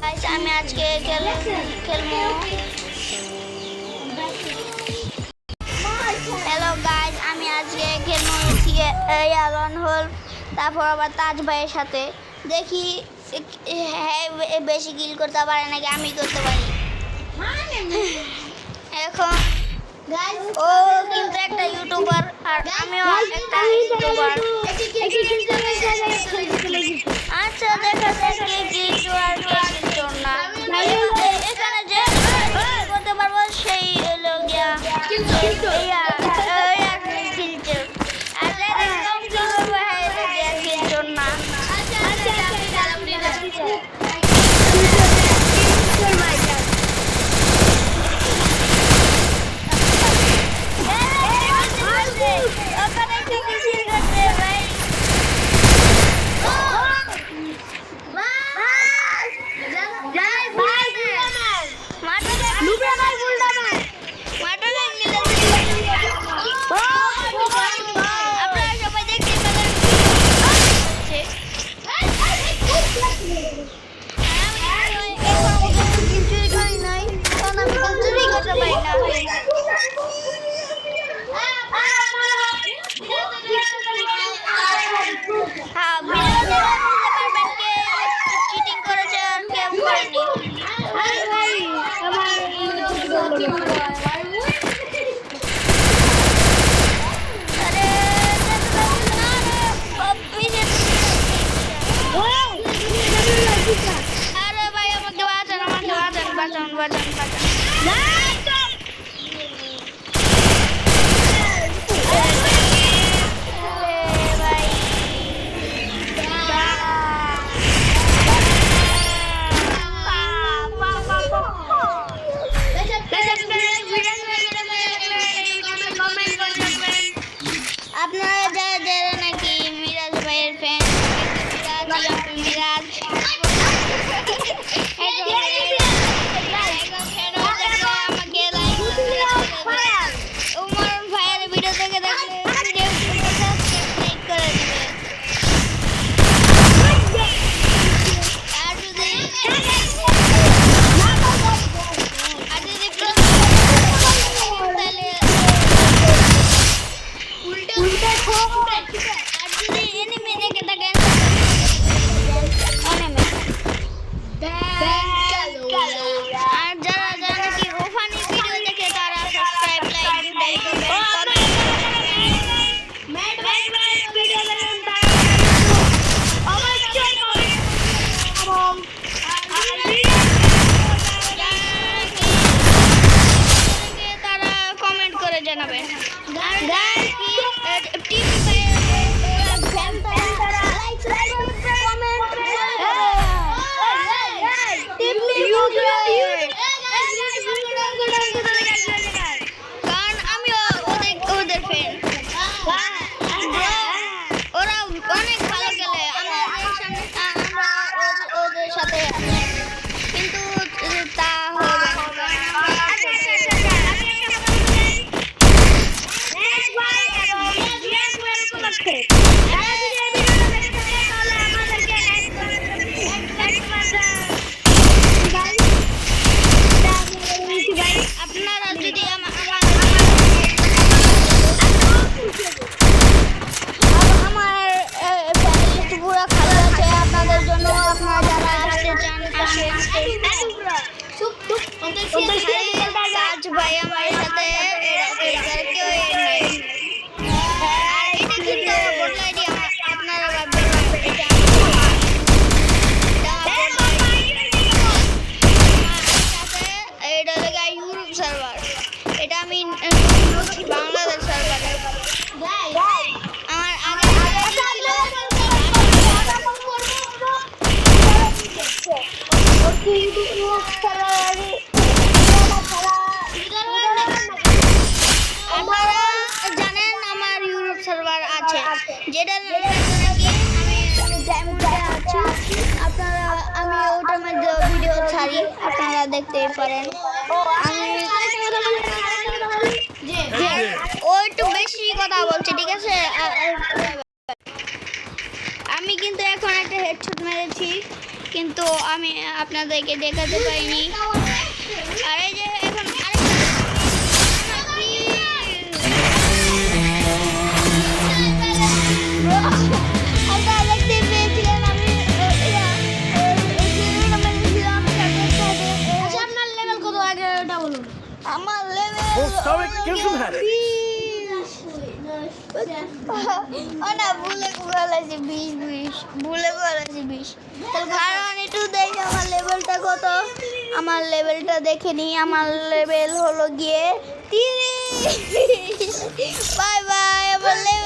Guys আমি আজকে খেলবো হ্যালো গাইস আমি আজকে খেলবো ইয়ারন হল তারপর আবার তাজ ভাইয়ের সাথে দেখি বেশি কিল করতে পারে নাকি আমি করতে পারি এখন গাইস ও কিন্তু একটা ইউটিউবার আর আমিও একটা ইউটিউবার আচ্ছা দেখা যাক কে কি আর কিছু না এখানে যে করতে পারবো সেই হলো গিয়া কিলচোর আর যারা কম কিল করবো হ্যাঁ গিয়া কিলচোর না ভাই আমার সাথে কেউ নেই আর এটা কিন্তু বড় আইডিয়া আপনারা ভাববেন এটা এটা ইউরোপ সার্ভার এটা আমি বাংলাদেশ সার্ভার আমার আগে যেটা নাকি আমি ডায়মন্ডে আছি আপনারা আমি ওটার মধ্যে ভিডিও ছাড়ি আপনারা দেখতে পারেন ও একটু বেশি কথা বলছে ঠিক আছে আমি কিন্তু এখন একটা হেডশট মেরেছি কিন্তু আমি আপনাদেরকে দেখাতে পারিনি। আর এই যে এখন আপনারা দেখতে পেয়েছিলেন আমি আপনার লেভেল কত আগে ওটা বলুন। আমার লেভেল না ভুলে বলেছি 20 ভুলে বলেছি 20। কারণ একটু দেখি আমার লেভেলটা কত। আমার লেভেলটা দেখে নিই। আমার লেভেল হলো গিয়ে 30। Bye bye. আমার লেভেল